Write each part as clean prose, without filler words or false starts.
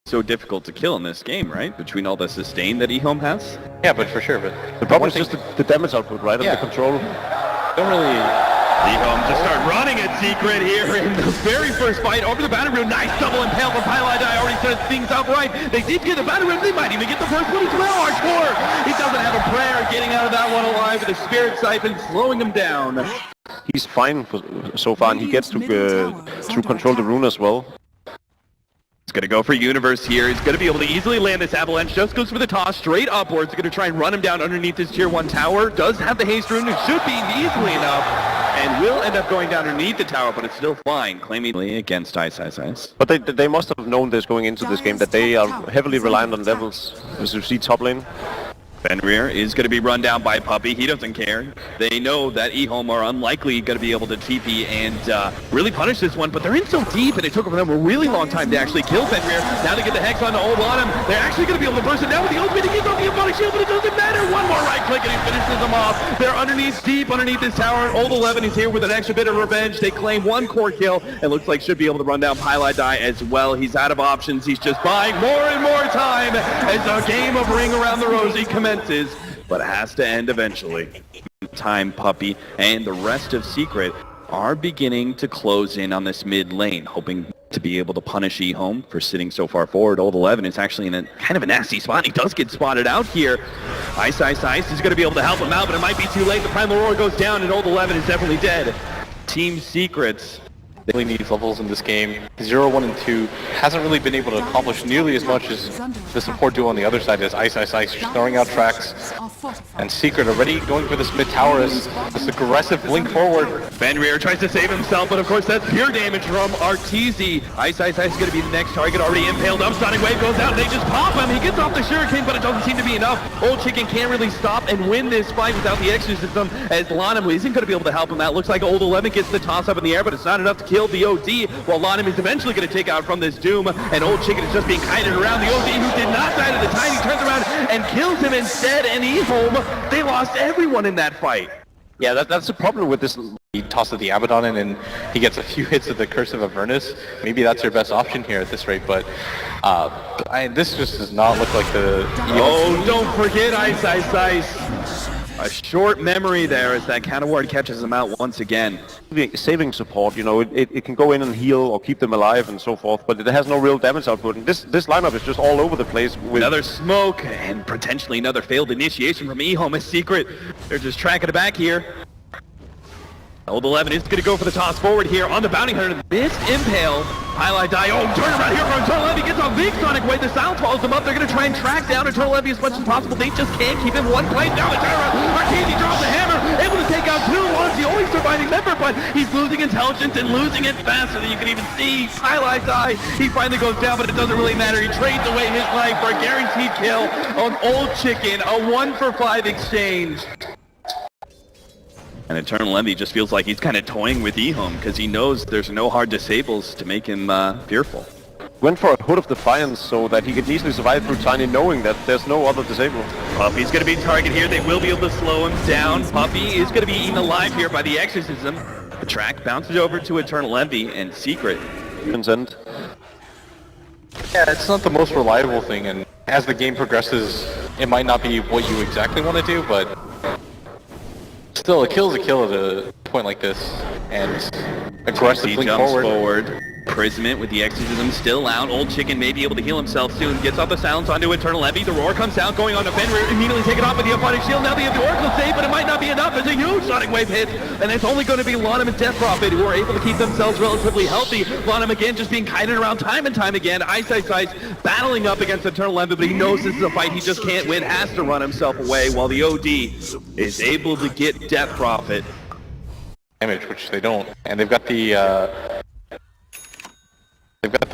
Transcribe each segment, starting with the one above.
so difficult to kill in this game, right? Between all the sustain that EHOME has. Yeah, but for sure. But the problem is just the damage output, right? Yeah. And the control. Don't really. EHOME just start running at Secret here in the very first fight over the boundary rim. Nice double impale from Highlight. I already said things up right. They did get the boundary rim. They might even get the first one as well. Hardcore. He doesn't have a prayer getting out of that one alive with the Spirit Siphon slowing him down. He's fine so far, and he gets to control the rune as well. He's going to go for Universe here. He's going to be able to easily land this avalanche. Just goes for the toss straight upwards. Going to try and run him down underneath his tier 1 tower. Does have the haste rune. It should be easily enough. And will end up going down underneath the tower, but it's still fine. Claiming against Ice. But they must have known this going into this game, that they are heavily reliant on levels. As you see top lane. Fenrir is going to be run down by Puppey. He doesn't care. They know that EHOME are unlikely going to be able to TP and really punish this one, but they're in so deep, and it took them a really long time to actually kill Fenrir. Now they get the Hex on the old bottom. They're actually going to be able to burst it down with the ultimate. He gets off the Embodied Shield, but it doesn't matter. One more right click, and he finishes them off. They're underneath, deep underneath this tower. Old 11 is here with an extra bit of revenge. They claim one core kill, and looks like should be able to run down Pylai Die as well. He's out of options. He's just buying more and more time as a game of Ring Around the Rosie commences. But it has to end eventually. Time Puppey and the rest of Secret are beginning to close in on this mid lane, hoping to be able to punish EHOME for sitting so far forward. Old 11 is actually in a kind of a nasty spot. He does get spotted out here. Ice is going to be able to help him out, but it might be too late. The Primal Roar goes down, and Old 11 is definitely dead. Team Secrets. They really need levels in this game. 0, 1, and 2 hasn't really been able to accomplish nearly as much as the support duo on the other side as Ice, just throwing out tracks. And Secret already going for this mid tower as this aggressive blink forward. Fenrir tries to save himself, but of course that's pure damage from Arteezy. Ice is going to be the next target, already impaled up. Sonic Wave goes out, and they just pop him. He gets off the Shuriken, but it doesn't seem to be enough. Old Chicken can't really stop and win this fight without the exorcism, as Lanham isn't going to be able to help him out. Looks like Old 11 gets the toss up in the air, but it's not enough to kill the OD, while Lanham is eventually going to take out from this Doom, and Old Chicken is just being kited around. The OD, who did not die to the time, he turns around and kills him instead, and EHOME, they lost everyone in that fight. Yeah, that's the problem with this. He tosses the Abaddon in, and he gets a few hits of the Curse of Avernus. Maybe that's their best option here at this rate, but this just does not look like the... Oh, don't forget Ice. A short memory there as that counter ward catches him out once again. Saving support, you know, it can go in and heal or keep them alive and so forth, but it has no real damage output. And this lineup is just all over the place. With another smoke and potentially another failed initiation from EHOME. A Secret. They're just tracking it back here. Old 11 is going to go for the toss forward here on the Bounty Hunter. This impale. Highlight Die. Oh, turn around here from Eternal Levy. Gets a big Sonic Wave. The sound follows them up. They're going to try and track down Eternal Levy as much as possible. They just can't keep him one place. Now the turnaround. Arteezy drops the hammer. Able to take out 2 ones. The only surviving member, but he's losing intelligence and losing it faster than you can even see. Highlight Die. He finally goes down, but it doesn't really matter. He trades away his life for a guaranteed kill on Old Chicken. A 1-for-5 exchange. And Eternal Levy just feels like he's kind of toying with EHOME because he knows there's no hard disables to make him fearful. Went for a Hood of Defiance so that he could easily survive through Tiny, knowing that there's no other disable. Puppey's going to be target here. They will be able to slow him down. Puppey is going to be eaten alive here by the Exorcism. The track bounces over to Eternal Levy and Secret. Consent. Yeah, it's not the most reliable thing, and as the game progresses, it might not be what you exactly want to do, but still, a kill is a kill at a point like this, and aggressive blink forward. Prismate with the Exorcism still out. Old Chicken may be able to heal himself soon. Gets off the silence onto Eternal Levy. The Roar comes out, going on to Fenrir. Immediately taken off with the Aponic Shield. Now they have the Oracle save, but it might not be enough. It's a huge Sonic Wave hit, and it's only going to be Lanham and Death Prophet who are able to keep themselves relatively healthy. Lanham again just being kited around time and time again. Ice battling up against Eternal Levy, but he knows this is a fight he just can't win. Has to run himself away while the OD is able to get Death Prophet. Damage, which they don't. And they've got the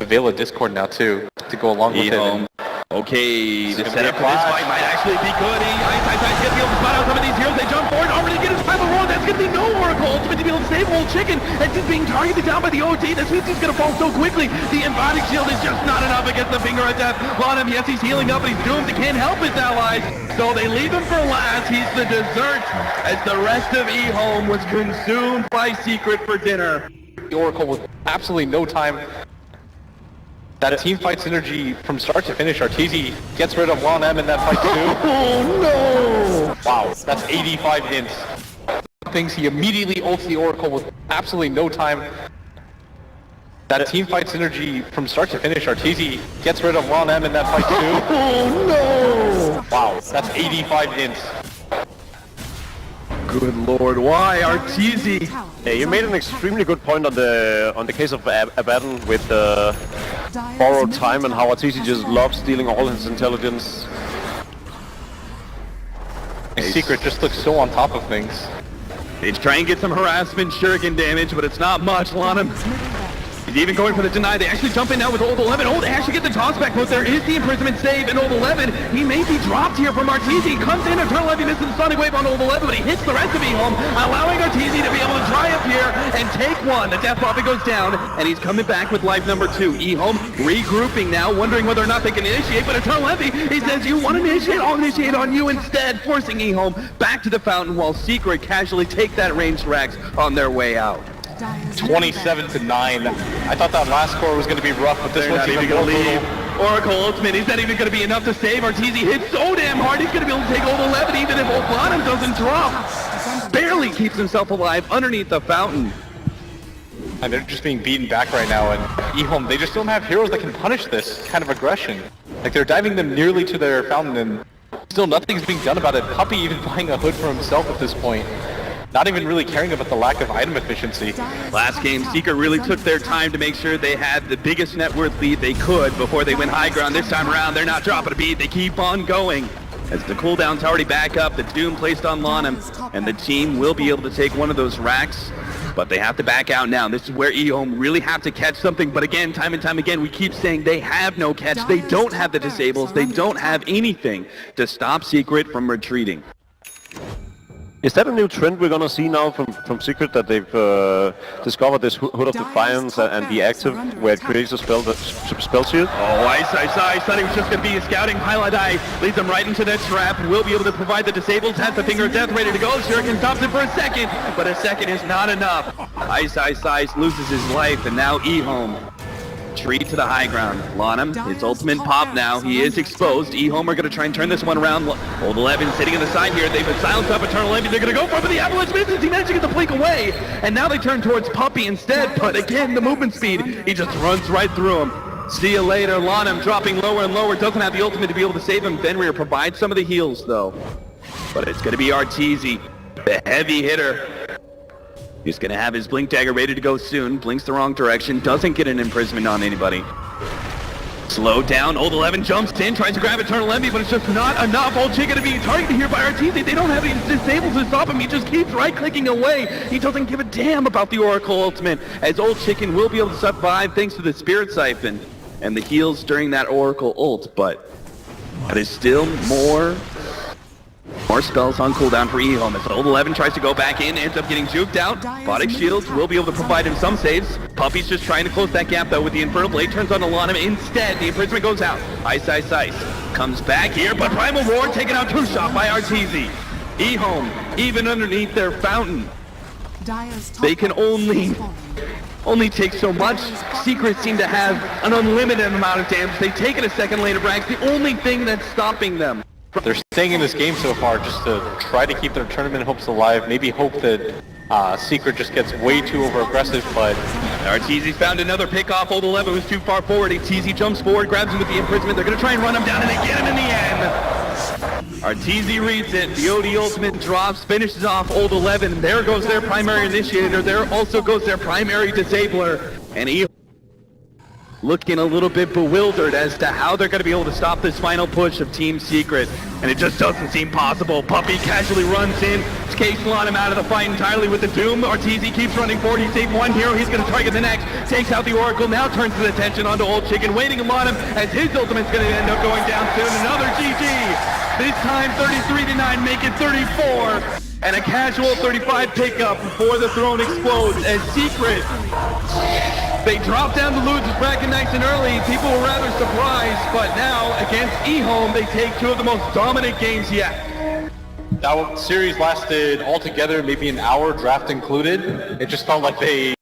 Veil of Discord now too, to go along with it. Okay, the setup for this fight might actually be good. Ice going to be able to spot out some of these heroes. They jump forward, already get his final roll. That's going to be no Oracle. Ultimate to be able to save Old Chicken. That's just being targeted down by the OD. This means he's going to fall so quickly. The Embodied Shield is just not enough against the Finger of Death. Lanham, yes, he's healing up, but he's doomed. He can't help his allies. So they leave him for last. He's the dessert as the rest of EHOME was consumed by Secret for dinner. The Oracle with absolutely no time. That team fight synergy from start to finish. Arteezy gets rid of Lon M in that fight too. Oh no! Wow, that's 85 hints. Things he immediately ults the Oracle with absolutely no time. That team fight synergy from start to finish. Arteezy gets rid of Lon M in that fight too. Oh no! Wow, that's 85 hints. Good lord, why Arteezy? Yeah, you made an extremely good point on the case of Abaddon with borrowed time and how Arteezy just loves stealing all his intelligence. His Secret just looks so on top of things. They try and get some harassment shuriken damage, but it's not much. Lanham, he's even going for the deny. They actually jump in now with Old 11. Old actually get the toss back, but there is the imprisonment save, and Old 11, he may be dropped here from Arteezy. Comes in, Eternal Levy misses the Sonic Wave on Old 11, but he hits the rest of EHOME, allowing Arteezy to be able to triumph here and take one. The Death Puppet goes down, and he's coming back with life number 2. EHOME regrouping now, wondering whether or not they can initiate, but Eternal Levy, he says, you want to initiate, I'll initiate on you instead, forcing EHOME back to the fountain while Secret casually take that ranged Rax on their way out. 27-9. I thought that last score was going to be rough, but this one's even more brutal. Oracle Ultimate, is that even going to be enough to save? Arteezy hits so damn hard, he's going to be able to take Old 11 even if Old Bottom doesn't drop. Barely keeps himself alive underneath the fountain. And they're just being beaten back right now, and EHOME, they just don't have heroes that can punish this kind of aggression. Like, they're diving them nearly to their fountain, and still nothing's being done about it. Puppy even buying a hood for himself at this point. Not even really caring about the lack of item efficiency. Last game, Secret really took their time to make sure they had the biggest net worth lead they could before they went high ground. This time around, they're not dropping a beat. They keep on going. As the cooldown's already back up, the Doom placed on Lanham, and the team will be able to take one of those racks, but they have to back out now. This is where EHOME really have to catch something, but again, time and time again, we keep saying they have no catch. They don't have the disables. They don't have anything to stop Secret from retreating. Is that a new trend we're gonna see now from Secret, that they've discovered this Hood of Defiance and the active where it creates a spell shield? Oh, ice. Thought he was just going to be a scouting highlight eye. Leads him right into that trap. Will be able to provide the disables. Has the Finger of Death ready to go. Shuriken stops it for a second, but a second is not enough. Ice loses his life, and now EHOME. Retreat to the high ground. Lanham, his ultimate pop now. He is exposed. EHOME are going to try and turn this one around. Old 11 sitting on the side here. They've been silenced up Eternal Levy. They're going to go for it, but the Avalanche misses. He managed to get the blink away. And now they turn towards Puppy instead. But again, the movement speed, he just runs right through him. See you later. Lanham dropping lower and lower. Doesn't have the ultimate to be able to save him. Fenrir provides some of the heals, though. But it's going to be Arteezy, the heavy hitter. He's going to have his Blink Dagger ready to go soon. Blinks the wrong direction. Doesn't get an imprisonment on anybody. Slowed down. Old 11 jumps in. Tries to grab Eternal Levy, but it's just not enough. Old Chicken to be targeted here by Arteezy. They don't have any disables to stop him. He just keeps right-clicking away. He doesn't give a damn about the Oracle Ultimate, as Old Chicken will be able to survive thanks to the Spirit Siphon and the heals during that Oracle ult, but that is still more spells on cooldown for EHOME. As Old 11 tries to go back in, ends up getting juked out. Bodic Shields will be able to provide him some saves. Puppy's just trying to close that gap though with the Infernal Blade. Turns on Lanham instead. The imprisonment goes out. Ice. Comes back here, but Primal Roar taken out 2-shot by Arteezy. EHOME, even underneath their fountain, they can only take so much. Secret seem to have an unlimited amount of damage. They take it a second later, Brax. The only thing that's stopping them. They're staying in this game so far just to try to keep their tournament hopes alive. Maybe hope that Secret just gets way too over-aggressive, but Arteezy found another pick off. Old 11 was too far forward. Arteezy jumps forward, grabs him with the imprisonment. They're going to try and run him down, and they get him in the end. Arteezy reads it. The OD ultimate drops, finishes off Old 11. There goes their primary initiator. There also goes their primary disabler. And he looking a little bit bewildered as to how they're going to be able to stop this final push of Team Secret. And it just doesn't seem possible. Puppy casually runs in, Case him out of the fight entirely with the Doom. Arteezy keeps running forward. He saved one hero. He's going to target the next. Takes out the Oracle. Now turns his attention onto Old Chicken, waiting on him as his ultimate's going to end up going down soon. Another GG. This time 33-9, make it 34. And a casual 35 pickup before the throne explodes as Secret. They drop down the losers bracket nice and early. People were rather surprised, but now against EHOME, they take two of the most dominant games yet. That series lasted altogether maybe an hour, draft included. It just felt like they